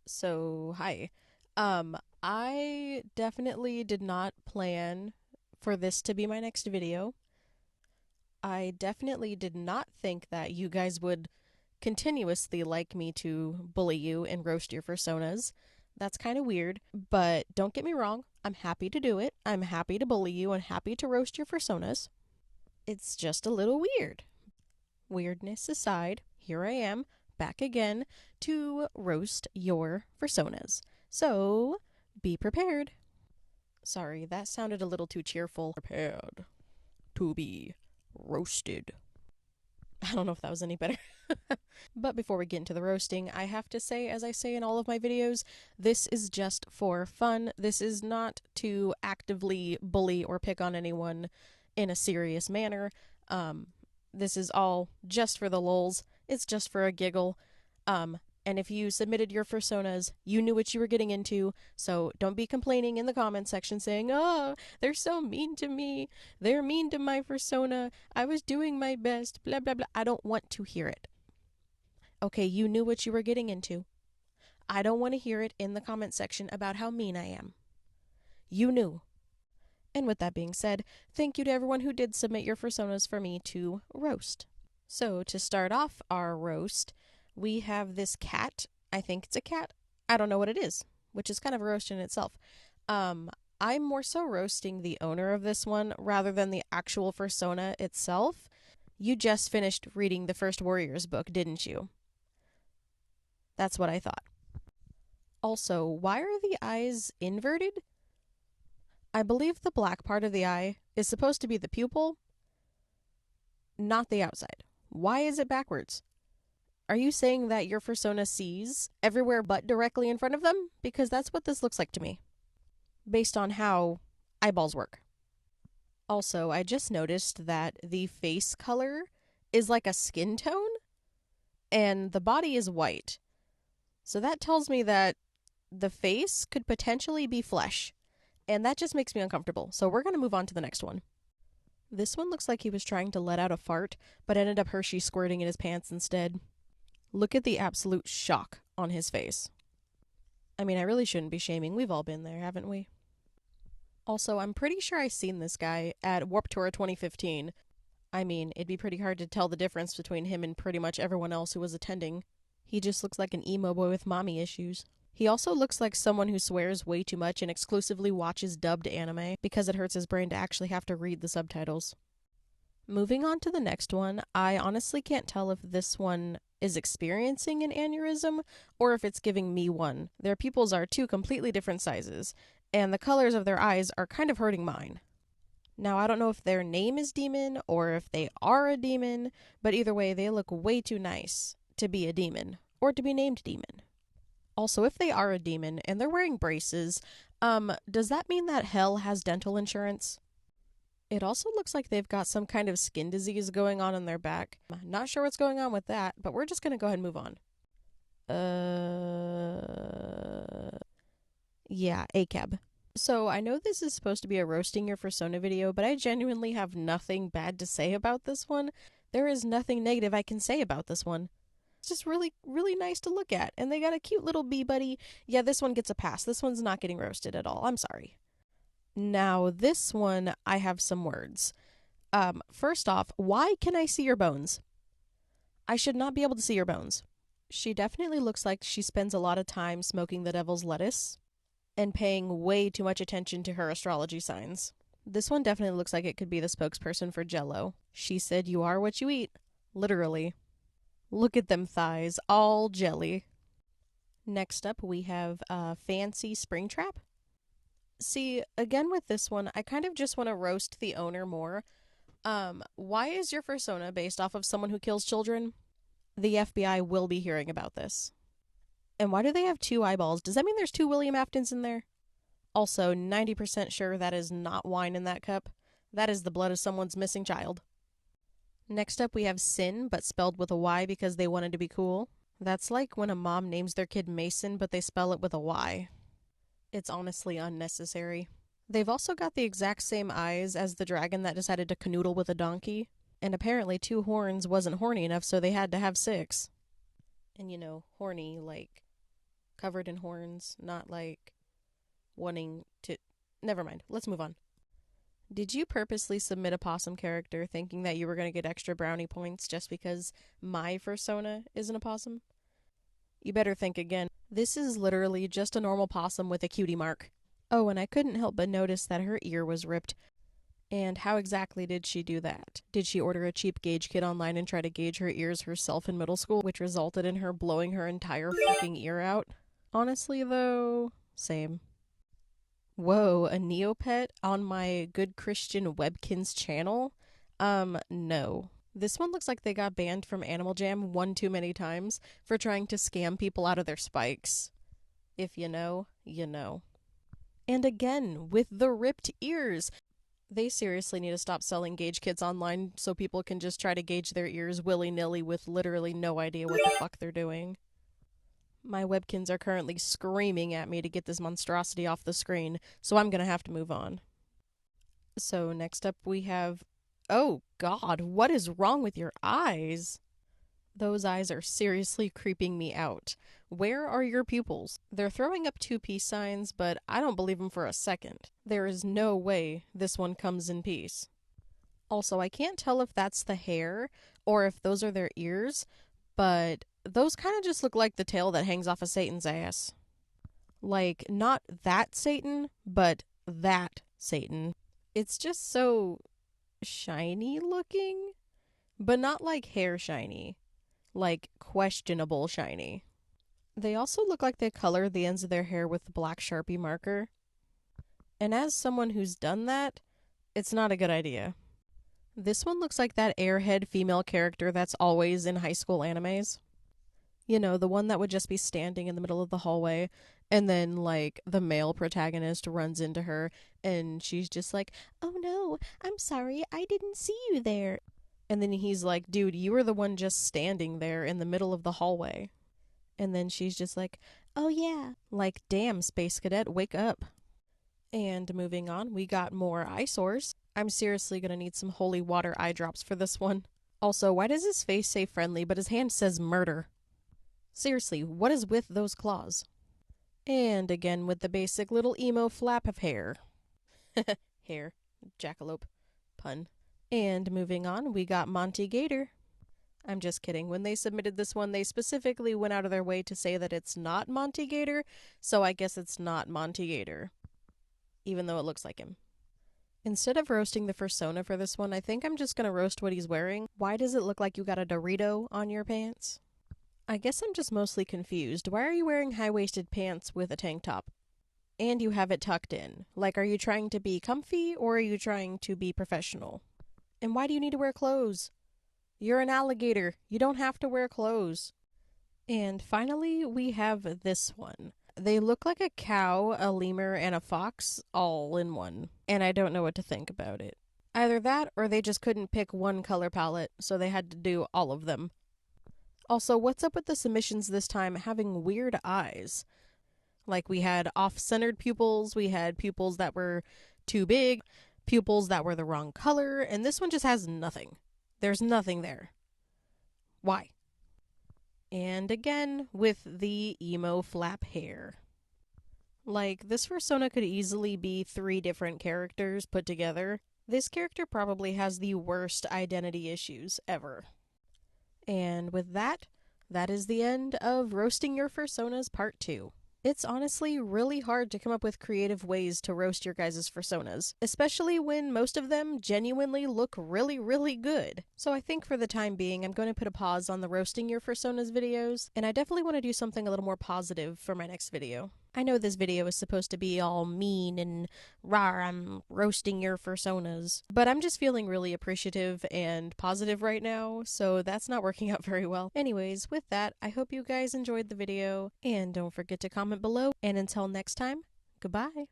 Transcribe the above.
So, hi. I definitely did not plan for this to be my next video. I definitely did not think that you guys would continuously like me to bully you and roast your fursonas. That's kind of weird, but don't get me wrong, I'm happy to do it. I'm happy to bully you and happy to roast your fursonas. It's just a little weird. Weirdness aside, here I am, back again to roast your fursonas. So, be prepared. Sorry, that sounded a little too cheerful. Prepared to be roasted. I don't know if that was any better. But before we get into the roasting, I have to say, as I say in all of my videos, this is just for fun. This is not to actively bully or pick on anyone in a serious manner. This is all just for the lulz. It's just for a giggle. And if you submitted your fursonas, you knew what you were getting into, so don't be complaining in the comment section saying, "Oh, they're so mean to me. They're mean to my fursona. I was doing my best, blah, blah, blah." I don't want to hear it. Okay, you knew what you were getting into. I don't want to hear it in the comment section about how mean I am. You knew. And with that being said, thank you to everyone who did submit your fursonas for me to roast. So, to start off our roast, we have this cat. I think it's a cat. I don't know what it is, which is kind of a roast in itself. I'm more so roasting the owner of this one rather than the actual fursona itself. You just finished reading the first Warriors book, didn't you? That's what I thought. Also, why are the eyes inverted? I believe the black part of the eye is supposed to be the pupil, not the outside. Why is it backwards? Are you saying that your fursona sees everywhere but directly in front of them? Because that's what this looks like to me, based on how eyeballs work. Also, I just noticed that the face color is like a skin tone, and the body is white. So that tells me that the face could potentially be flesh, and that just makes me uncomfortable. So we're going to move on to the next one. This one looks like he was trying to let out a fart, but ended up Hershey squirting in his pants instead. Look at the absolute shock on his face. I mean, I really shouldn't be shaming. We've all been there, haven't we? Also, I'm pretty sure I've seen this guy at Warped Tour 2015. I mean, it'd be pretty hard to tell the difference between him and pretty much everyone else who was attending. He just looks like an emo boy with mommy issues. He also looks like someone who swears way too much and exclusively watches dubbed anime because it hurts his brain to actually have to read the subtitles. Moving on to the next one, I honestly can't tell if this one is experiencing an aneurysm or if it's giving me one. Their pupils are two completely different sizes, and the colors of their eyes are kind of hurting mine. Now, I don't know if their name is Demon or if they are a demon, but either way, they look way too nice to be a demon or to be named Demon. Also, if they are a demon and they're wearing braces, does that mean that hell has dental insurance? It also looks like they've got some kind of skin disease going on in their back. Not sure what's going on with that, but we're just going to go ahead and move on. Yeah, ACAB. So I know this is supposed to be a roasting your fursona video, but I genuinely have nothing bad to say about this one. There is nothing negative I can say about this one. It's just really, really nice to look at, and they got a cute little bee buddy. Yeah, this one gets a pass. This one's not getting roasted at all. I'm sorry. Now, this one, I have some words. First off, why can I see your bones? I should not be able to see your bones. She definitely looks like she spends a lot of time smoking the devil's lettuce and paying way too much attention to her astrology signs. This one definitely looks like it could be the spokesperson for Jell-O. She said you are what you eat. Literally. Look at them thighs, all jelly. Next up, we have Fancy Springtrap. See, again with this one, I kind of just want to roast the owner more. Why is your fursona based off of someone who kills children? The FBI will be hearing about this. And why do they have two eyeballs? Does that mean there's two William Aftons in there? Also, 90% sure that is not wine in that cup. That is the blood of someone's missing child. Next up, we have Sin, but spelled with a Y because they wanted to be cool. That's like when a mom names their kid Mason, but they spell it with a Y. It's honestly unnecessary. They've also got the exact same eyes as the dragon that decided to canoodle with a donkey. And apparently 2 horns wasn't horny enough, so they had to have 6. And you know, horny, like, covered in horns, not like wanting to... Never mind, let's move on. Did you purposely submit a possum character thinking that you were going to get extra brownie points just because my fursona isn't a possum? You better think again. This is literally just a normal possum with a cutie mark. Oh, and I couldn't help but notice that her ear was ripped. And how exactly did she do that? Did she order a cheap gauge kit online and try to gauge her ears herself in middle school, which resulted in her blowing her entire fucking ear out? Honestly, though, same. Whoa, a Neopet on my Good Christian Webkins channel? No. This one looks like they got banned from Animal Jam one too many times for trying to scam people out of their spikes. If you know, you know. And again, with the ripped ears. They seriously need to stop selling gauge kits online so people can just try to gauge their ears willy-nilly with literally no idea what the fuck they're doing. My webkins are currently screaming at me to get this monstrosity off the screen, so I'm gonna have to move on. So next up we have... Oh god, what is wrong with your eyes? Those eyes are seriously creeping me out. Where are your pupils? They're throwing up 2 peace signs, but I don't believe them for a second. There is no way this one comes in peace. Also, I can't tell if that's the hair or if those are their ears, but those kind of just look like the tail that hangs off of Satan's ass. Like, not that Satan, but that Satan. It's just so shiny looking, but not like hair shiny. Like, questionable shiny. They also look like they colored the ends of their hair with black Sharpie marker. And as someone who's done that, it's not a good idea. This one looks like that airhead female character that's always in high school animes. You know, the one that would just be standing in the middle of the hallway, and then, like, the male protagonist runs into her, and she's just like, "Oh no, I'm sorry, I didn't see you there." And then he's like, "Dude, you were the one just standing there in the middle of the hallway." And then she's just like, "Oh yeah." Like, damn, Space Cadet, wake up. And moving on, we got more eyesores. I'm seriously gonna need some holy water eye drops for this one. Also, why does his face say friendly, but his hand says murder? Seriously, what is with those claws? And again with the basic little emo flap of hair. Hair. Jackalope. Pun. And moving on, we got Monty Gator. I'm just kidding. When they submitted this one, they specifically went out of their way to say that it's not Monty Gator, so I guess it's not Monty Gator. Even though it looks like him. Instead of roasting the fursona for this one, I think I'm just gonna roast what he's wearing. Why does it look like you got a Dorito on your pants? I guess I'm just mostly confused. Why are you wearing high-waisted pants with a tank top? And you have it tucked in. Like, are you trying to be comfy, or are you trying to be professional? And why do you need to wear clothes? You're an alligator. You don't have to wear clothes. And finally, we have this one. They look like a cow, a lemur, and a fox all in one. And I don't know what to think about it. Either that, or they just couldn't pick one color palette, so they had to do all of them. Also, what's up with the submissions this time having weird eyes? Like, we had off-centered pupils, we had pupils that were too big, pupils that were the wrong color, and this one just has nothing. There's nothing there. Why? And again, with the emo flap hair. Like, this fursona could easily be 3 different characters put together. This character probably has the worst identity issues ever. And with that, that is the end of Roasting Your Fursonas Part 2. It's honestly really hard to come up with creative ways to roast your guys' fursonas, especially when most of them genuinely look really, really good. So I think for the time being, I'm going to put a pause on the Roasting Your Fursonas videos, and I definitely want to do something a little more positive for my next video. I know this video is supposed to be all mean and rawr, I'm roasting your fursonas, but I'm just feeling really appreciative and positive right now, so that's not working out very well. Anyways, with that, I hope you guys enjoyed the video, and don't forget to comment below, and until next time, goodbye.